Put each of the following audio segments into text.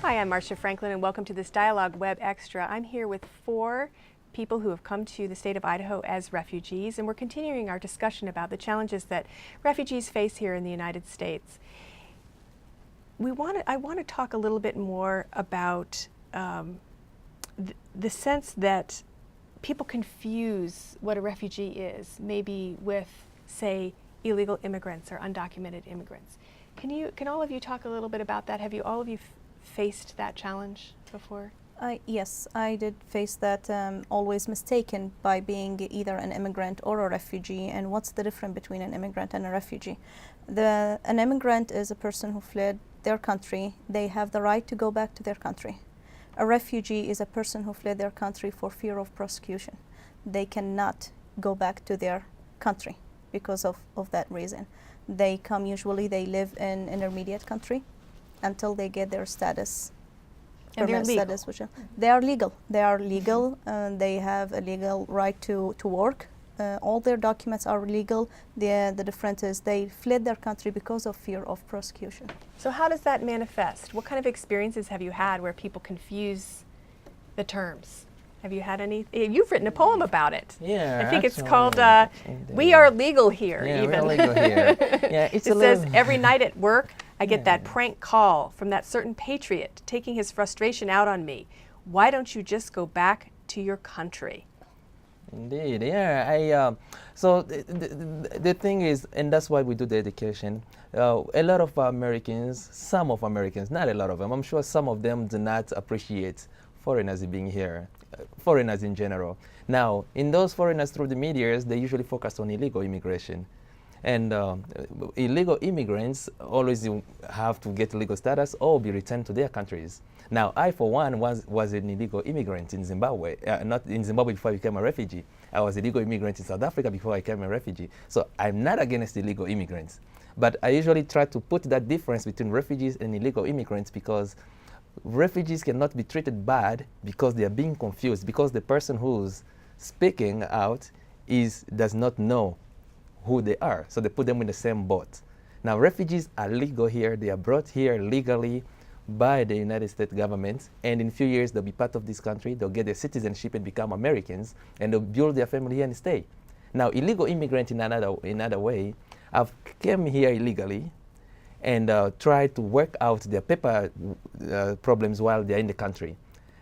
Hi, I'm Marcia Franklin, and welcome to this Dialogue Web Extra. I'm here with 4 people who have come to the state of Idaho as refugees, and we're continuing our discussion about the challenges that refugees face here in the United States. I want to talk a little bit more about the sense that people confuse what a refugee is, maybe with, say, illegal immigrants or undocumented immigrants. Can all of you talk a little bit about that? Have all of you faced that challenge before? Yes, I did face that, always mistaken by being either an immigrant or a refugee. And what's the difference between an immigrant and a refugee? An immigrant is a person who fled their country. They have the right to go back to their country. A refugee is a person who fled their country for fear of prosecution. They cannot go back to their country because of that reason. They come, usually they live in intermediate country until they get their status. And they're legal. Status, they are legal. They are legal. They have a legal right to work. All their documents are legal. The difference is they fled their country because of fear of prosecution. So how does that manifest? What kind of experiences have you had where people confuse the terms? Have you had any? You've written a poem about it. Yeah, I think it's called "We Are Legal Here." Yeah, even. we are legal here. Yeah, it says, every night at work, I get that prank call from that certain patriot taking his frustration out on me. Why don't you just go back to your country? Indeed, yeah. So the thing is, and that's why we do the education. A lot of Americans, some of Americans, not a lot of them, I'm sure some of them do not appreciate foreigners being here, foreigners in general. Now, in those foreigners through the media, they usually focus on illegal immigration. And illegal immigrants always have to get legal status or be returned to their countries. Now, I, for one, was an illegal immigrant in Zimbabwe. Not in Zimbabwe before I became a refugee. I was an illegal immigrant in South Africa before I became a refugee. So I'm not against illegal immigrants. But I usually try to put that difference between refugees and illegal immigrants, because refugees cannot be treated bad because they are being confused, because the person who's speaking out does not know who they are. So they put them in the same boat. Now, refugees are legal here. They are brought here legally by the United States government, and in a few years they'll be part of this country. They'll get their citizenship and become Americans, and they'll build their family here and stay. Now, illegal immigrants in another way have came here illegally and tried to work out their paper problems while they're in the country.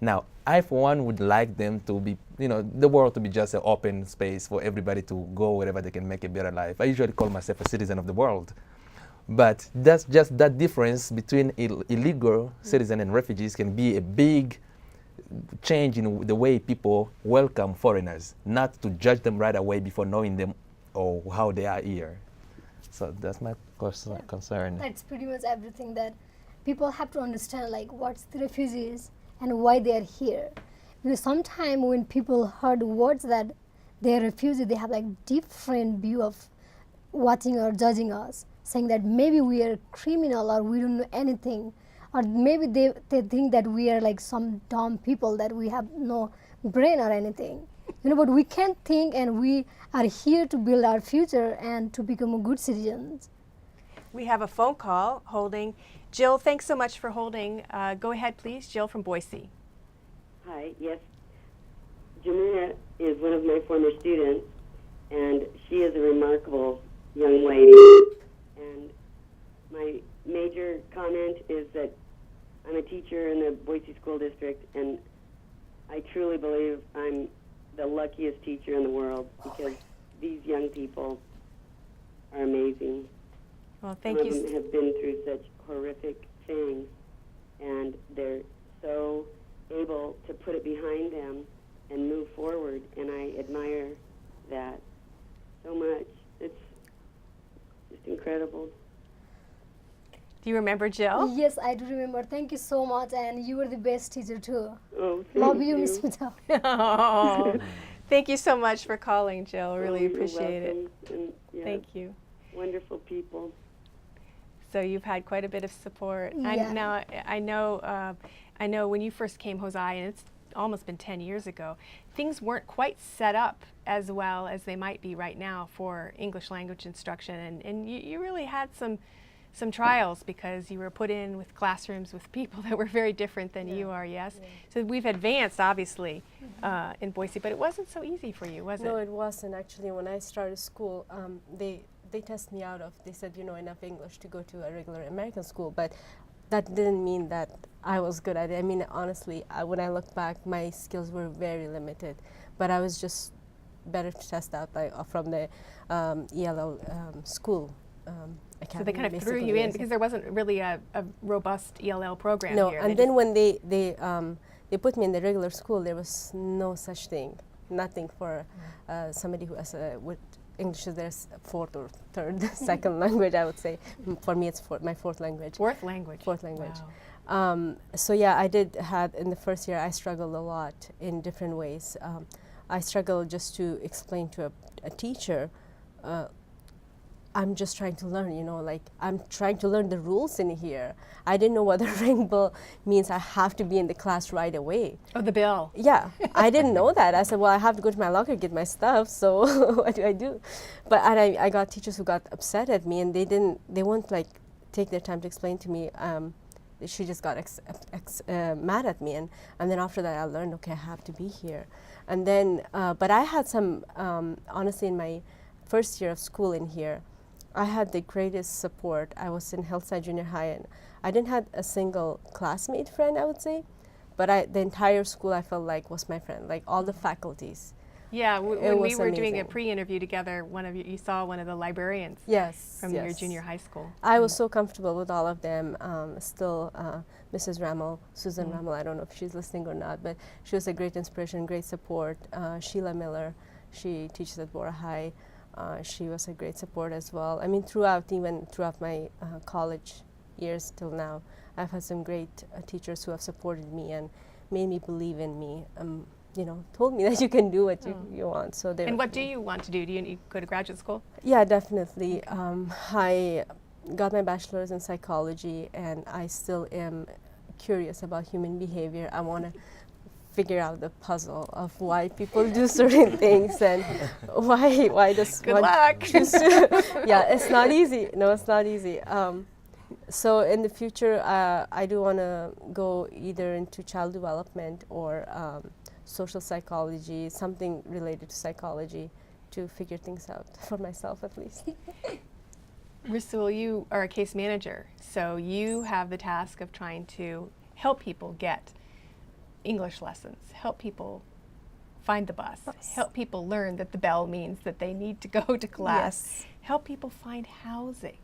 Now, I, for one, would like them to be, the world to be just an open space for everybody to go wherever they can make a better life. I usually call myself a citizen of the world. But that's just that difference between illegal citizens and refugees can be a big change in the way people welcome foreigners, not to judge them right away before knowing them or how they are here. So that's my concern. That's pretty much everything that people have to understand, like what's the refugees and why they are here. Because sometimes when people heard words that they are refugees, they have like different view of watching or judging us, saying that maybe we are criminal or we don't know anything, or maybe they think that we are like some dumb people, that we have no brain or anything. But we can think, and we are here to build our future and to become a good citizens. We have a phone call holding. Jill, thanks so much for holding. Go ahead, please. Jill from Boise. Hi, yes. Jamuna is one of my former students, and she is a remarkable young lady. And my major comment is that I'm a teacher in the Boise School District, and I truly believe I'm the luckiest teacher in the world, because these young people are amazing. Well, thank Some you. of them have been through such horrific things, and they're so able to put it behind them and move forward, and I admire that so much. It's just incredible. Do you remember Jill? Yes, I do remember. Thank you so much, and you were the best teacher too. Oh, Love you, Miss Mita. Oh, thank you so much for calling, Jill. Really appreciate it. And, yeah, Thank you. wonderful people. So you've had quite a bit of support. Yeah. I know when you first came, Jose, and it's almost been 10 years ago, things weren't quite set up as well as they might be right now for English language instruction, and you really had some some trials because you were put in with classrooms with people that were very different than you are, yes? So we've advanced, obviously, in Boise, but it wasn't so easy for you, was No, it? it wasn't actually. When I started school, they tested me out of, they said, you know, enough English to go to a regular American school, but that didn't mean that I was good at it. I mean, honestly, when I look back, my skills were very limited, but I was just better to test out from the ELL school academy. So they kind of threw you in because there wasn't really a robust ELL program No, here. and then when they put me in the regular school, there was no such thing, nothing for somebody who has with English is their fourth or third, second language, I would say. For me, it's my fourth language. Fourth language. Fourth language. Wow. So yeah, I did have, in the first year, I struggled a lot in different ways. I struggled just to explain to a teacher, I'm just trying to learn, you know, like I'm trying to learn the rules in here. I didn't know what the rainbow means. I have to be in the class right away. Oh, the bill. Yeah, I didn't know that. I said, well, I have to go to my locker, get my stuff, so what do I do? But I got teachers who got upset at me, and they won't like take their time to explain to me. She just got mad at me, and then after that I learned, okay, I have to be here. And then, but I had some, honestly, in my first year of school in here, I had the greatest support. I was in Hillside Junior High, and I didn't have a single classmate friend, I would say, but the entire school I felt like was my friend, like all the faculties. Yeah, when we were doing a amazing. pre-interview together, you saw one of the librarians Yes, from yes. your junior high school. I was so comfortable with all of them. Still, Mrs. Rammel, Susan Rammel, I don't know if she's listening or not, but she was a great inspiration, great support. Sheila Miller, she teaches at Bora High. She was a great support as well. I mean, throughout my college years till now, I've had some great teachers who have supported me and made me believe in me. You know, told me that you can do what you want. So And what do you want to do? Do you go to graduate school? Yeah, definitely. I got my bachelor's in psychology, and I still am curious about human behavior. I want to figure out the puzzle of why people do certain things and why does Good one luck. choose to. Yeah, it's not easy. No, it's not easy. So in the future, I do want to go either into child development or social psychology, something related to psychology, to figure things out for myself at least. Rasul, you are a case manager, so you have the task of trying to help people get English lessons, help people find the bus, help people learn that the bell means that they need to go to class, help people find housing.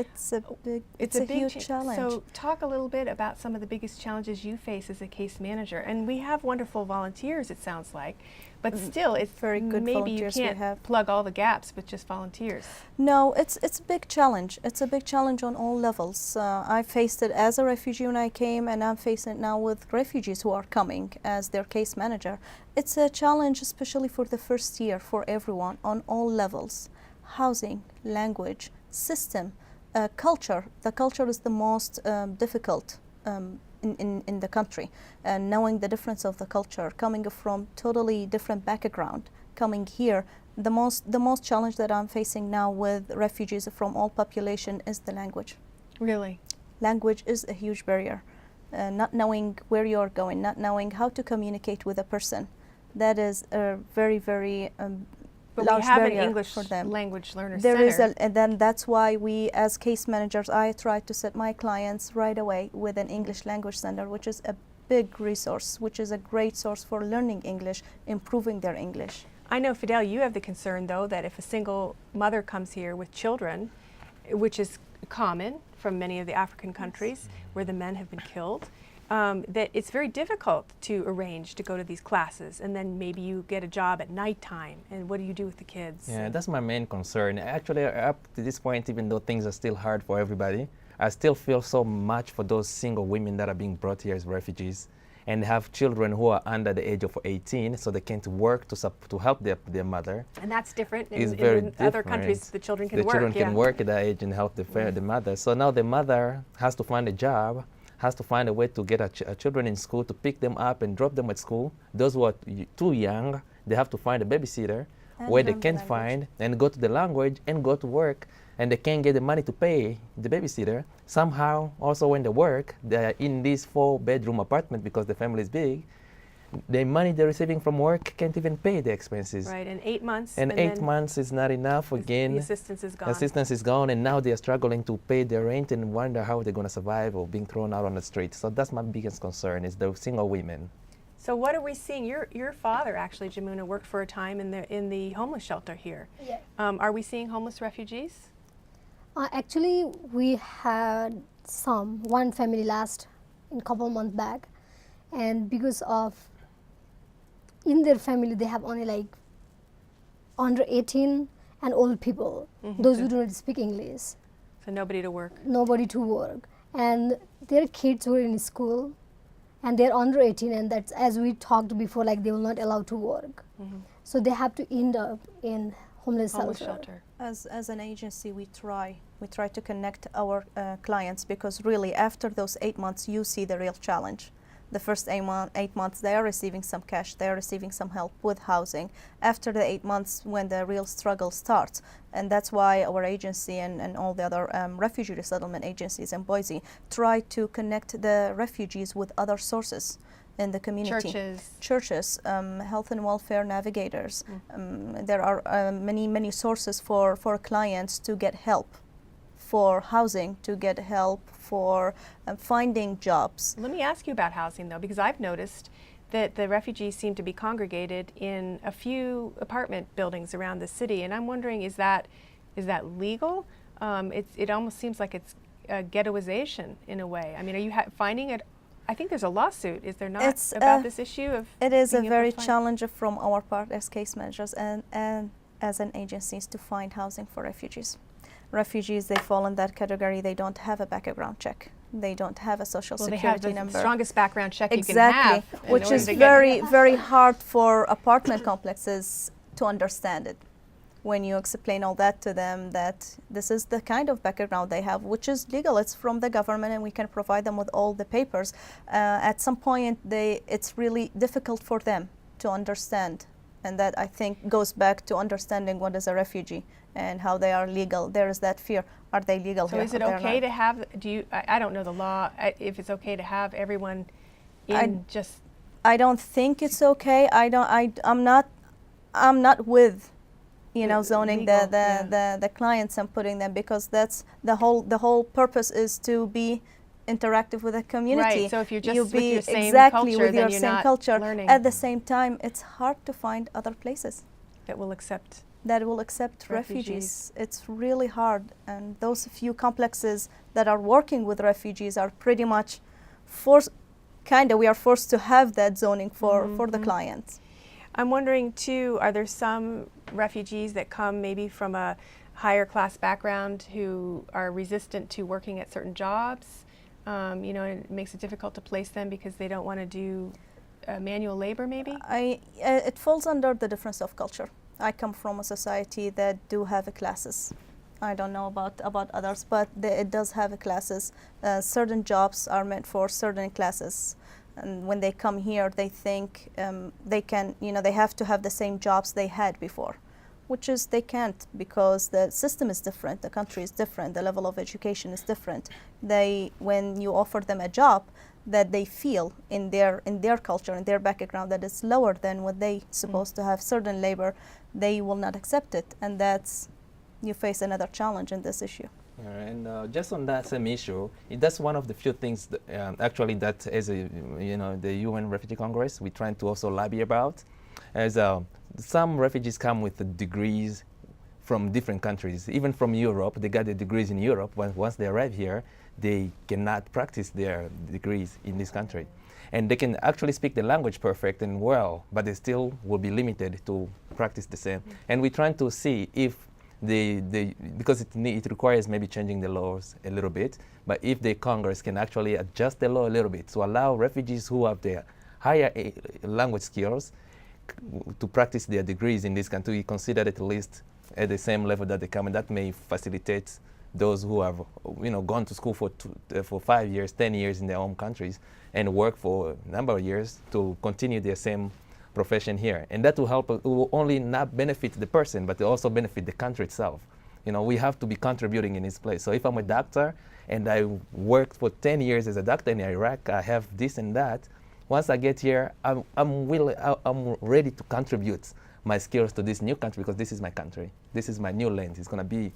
It's a big, It's a big huge challenge. So talk a little bit about some of the biggest challenges you face as a case manager. And we have wonderful volunteers, it sounds like, but still, it's very good maybe you volunteers we can't have. plug all the gaps with just volunteers. No, it's a big challenge. It's a big challenge on all levels. I faced it as a refugee when I came, and I'm facing it now with refugees who are coming as their case manager. It's a challenge, especially for the first year, for everyone on all levels. Housing, language, system, culture. The culture is the most difficult in the country, and knowing the difference of the culture, coming from totally different background, coming here, the most challenge that I'm facing now with refugees from all population is the language. Really? Language is a huge barrier. Not knowing where you're going, not knowing how to communicate with a person, that is a very, very But large we have an barrier English for them. language learner There center. is and then that's why we, as case managers, I try to set my clients right away with an English language center, which is a big resource, which is a great source for learning English, improving their English. I know, Fidel, you have the concern, though, that if a single mother comes here with children, which is common from many of the African countries where the men have been killed, that it's very difficult to arrange to go to these classes, and then maybe you get a job at nighttime, and what do you do with the kids? Yeah, that's my main concern. Actually, up to this point, even though things are still hard for everybody, I still feel so much for those single women that are being brought here as refugees and have children who are under the age of 18, so they can't work to help their mother. And that's different. It's In very other different. countries, the children can The work. children yeah. can work at that age and help the mother. So now the mother has to find a job, has to find a way to get her children in school, to pick them up and drop them at school. Those who are too young, they have to find a babysitter And where they learn the can language. find and go to the language and go to work. and they can't get the money to pay the babysitter. Somehow, also when they work, they're in this 4-bedroom apartment because the family is big. The money they're receiving from work can't even pay the expenses. Right, and 8 months. And 8 months is not enough again. The assistance is gone. Assistance is gone, and now they are struggling to pay their rent and wonder how they're going to survive or being thrown out on the street. So that's my biggest concern, is the single women. So what are we seeing? Your father actually, Jamuna, worked for a time in the homeless shelter here. Yeah. Are we seeing homeless refugees? Actually, we had one family in couple months back, and because of in their family they have only like under 18 and old people, those who do not speak English. So nobody to work. Nobody to work, and their kids were in school, and they're under 18, and that's, as we talked before, like they will not allowed to work. So they have to end up in homeless shelter. As an agency, we try to connect our clients, because really after those 8 months you see the real challenge. The first 8 months they are receiving some cash, they are receiving some help with housing. After the 8 months, when the real struggle starts, and that's why our agency and all the other refugee resettlement agencies in Boise try to connect the refugees with other sources in the community. Churches, health and welfare navigators. There are many sources for clients to get help, for housing, to get help for finding jobs. Let me ask you about housing, though, because I've noticed that the refugees seem to be congregated in a few apartment buildings around the city, and I'm wondering, is that legal? It almost seems like it's a ghettoization in a way. I mean, are you finding it? I think there's a lawsuit, is there not, about this issue of? It is a being able to very find- challenge from our part as case managers and as an agency to find housing for refugees. Refugees, they fall in that category. They don't have a background check. They don't have a social security they have the number. strongest background check you can Exactly, have. in which order is to get- very hard for apartment complexes to understand it. When you explain all that to them, that this is the kind of background they have, which is legal, it's from the government, and we can provide them with all the papers. At some point, it's really difficult for them to understand, and that, I think, goes back to understanding what is a refugee and how they are legal. There is that fear: are they legal So here? is it Or they're okay not? to have? I don't know the law. If it's okay to have everyone in just. I don't think it's okay. I'm not with, zoning legal, the clients and putting them, because that's the whole purpose is to be interactive with the community. Right. So if you're just you with be your same exactly culture, with then your you're same not culture. learning. At the same time, it's hard to find other places that will accept. that will accept refugees. It's really hard, and those few complexes that are working with refugees are pretty much we are forced to have that zoning for the clients. I'm wondering too, are there some refugees that come maybe from a higher class background who are resistant to working at certain jobs? And it makes it difficult to place them because they don't want to do manual labor maybe? It falls under the difference of culture. I come from a society that do have classes. I don't know about others, but it does have classes. Certain jobs are meant for certain classes. And when they come here, they think they can, they have to have the same jobs they had before, which is they can't, because the system is different, the country is different, the level of education is different. When you offer them a job that they feel in their culture, in their background, that is lower than what they supposed to have, certain labor, they will not accept it, and you face another challenge in this issue. And just on that same issue, that's one of the few things that, actually that as the UN Refugee Congress, we're trying to also lobby about. As some refugees come with degrees from different countries, even from Europe. They got their degrees in Europe. Once they arrive here, they cannot practice their degrees in this country. And they can actually speak the language perfect and well, but they still will be limited to practice the same. And we're trying to see if because it requires maybe changing the laws a little bit, but if the Congress can actually adjust the law a little bit to allow refugees who have the higher language skills to practice their degrees in this country, considered at least at the same level that they come, and that may facilitate those who have gone to school for 5 years, 10 years in their home countries and work for a number of years to continue their same profession here. And that will help, it will only not benefit the person, but it also benefit the country itself. You know, we have to be contributing in this place. So if I'm a doctor and I worked for 10 years as a doctor in Iraq, I have this and that. Once I get here, I'm ready to contribute my skills to this new country because this is my country. This is my new land. It's going to be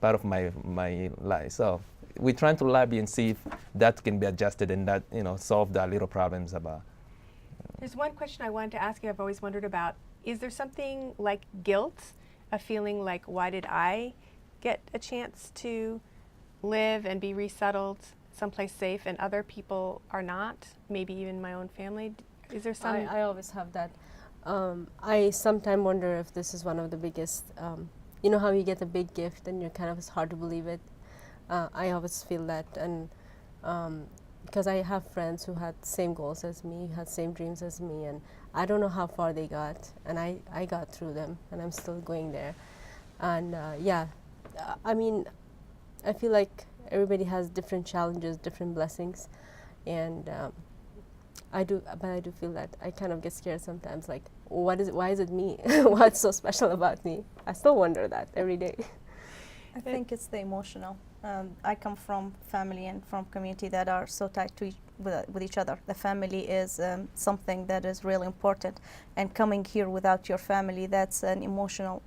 part of my life. So we're trying to lobby and see if that can be adjusted and that, you know, solve the little problems about. There's one question I wanted to ask you I've always wondered about. Is there something like guilt, a feeling like, why did I get a chance to live and be resettled someplace safe and other people are not, maybe even my own family? Is there some? I always have that. I sometimes wonder if this is one of the biggest, you know how you get a big gift and you're kind of, it's hard to believe it. I always feel that, and because I have friends who had same goals as me, had same dreams as me, and I don't know how far they got, and I got through them, and I'm still going there. And yeah, I mean, I feel like everybody has different challenges, different blessings, and I do feel that I kind of get scared sometimes, like, why is it me? What's so special about me? I still wonder that every day. I think it's the emotional. I come from family and from community that are so tied to with each other. The family is something that is really important, and coming here without your family, that's an emotional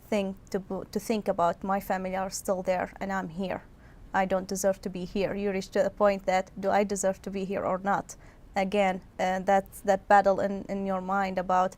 thing to think about. My family are still there, and I'm here. I don't deserve to be here. You reach to the point that, do I deserve to be here or not? Again, that's that battle in your mind about,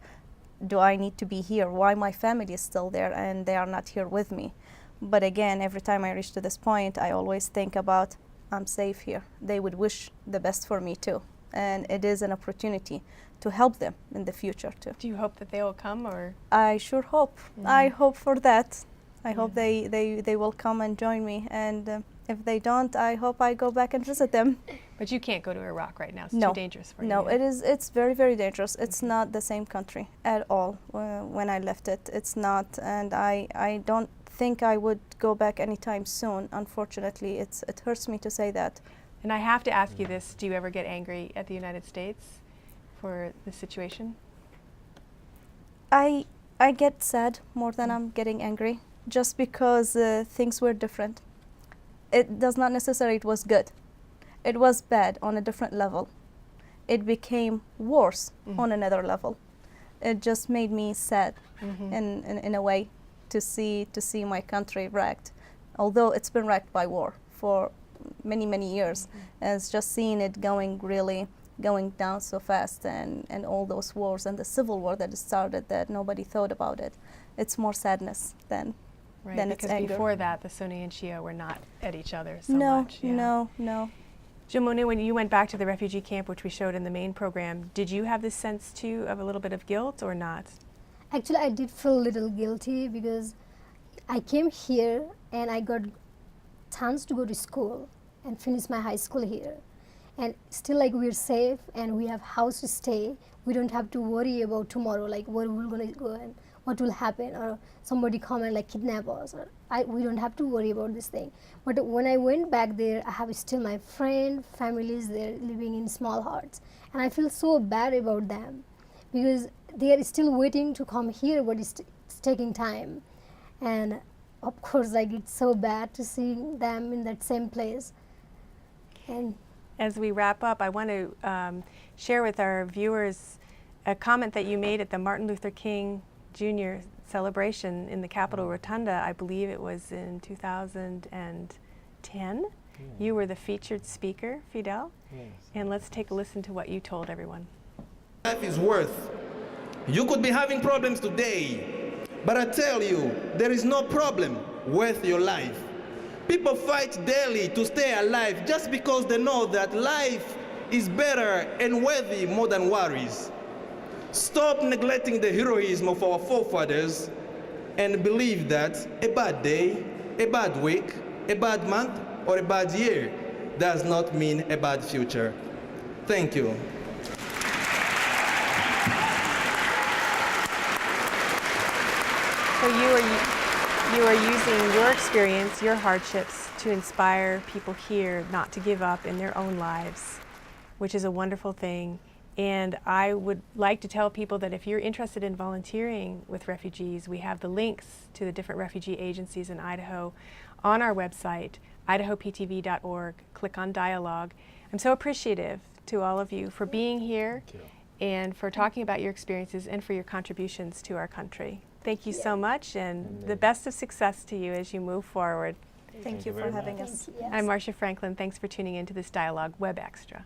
do I need to be here? Why my family is still there and they are not here with me? But again, every time I reach to this point, I always think about, I'm safe here. They would wish the best for me too. And it is an opportunity to help them in the future too. Do you hope that they will come, or? I sure hope. I hope for that. I hope they will come and join me. And if they don't, I hope I go back and visit them. But you can't go to Iraq right now. It's No. too dangerous for you. No, it's very, very dangerous. It's not the same country at all. When I left it, it's not. And I don't think I would go back anytime soon. Unfortunately, it hurts me to say that. And I have to ask you this, do you ever get angry at the United States for the situation? I get sad more than I'm getting angry, just because things were different. It does not necessarily it was good. It was bad on a different level. It became worse on another level. It just made me sad in a way to see my country wrecked, although it's been wrecked by war for many, many years. And it's just seeing it going down so fast, and all those wars and the civil war that started that nobody thought about it. It's more sadness than it's because anger. before that, the Sunni and Shia were not at each other so No, much. Yeah. no. Jamuna, when you went back to the refugee camp, which we showed in the main program, did you have this sense too of a little bit of guilt or not? Actually, I did feel a little guilty because I came here and I got chance to go to school and finish my high school here. And still, like, we're safe and we have house to stay. We don't have to worry about tomorrow, like where we're gonna go and what will happen, or somebody come and like kidnap us. Or we don't have to worry about this thing. But when I went back there, I have still my families there living in small huts, and I feel so bad about them because they are still waiting to come here, but it's taking time. And of course, like, it's so bad to see them in that same place. And as we wrap up, I want to share with our viewers a comment that you made at the Martin Luther King Jr. celebration in the Capitol Rotunda. I believe it was in 2010. You were the featured speaker, Fidel. Yes. And let's take a listen to what you told everyone. Life is worth. You could be having problems today, but I tell you, there is no problem worth your life. People fight daily to stay alive just because they know that life is better and worthy more than worries. Stop neglecting the heroism of our forefathers and believe that a bad day, a bad week, a bad month, or a bad year does not mean a bad future. Thank you. So you are using your experience, your hardships, to inspire people here not to give up in their own lives, which is a wonderful thing. And I would like to tell people that if you're interested in volunteering with refugees, we have the links to the different refugee agencies in Idaho on our website, idahoptv.org. Click on dialogue. I'm so appreciative to all of you for being here and for talking about your experiences and for your contributions to our country. Thank you so much, and the best of success to you as you move forward. Thank you for having us. Yes. I'm Marcia Franklin. Thanks for tuning in to this Dialogue Web Extra.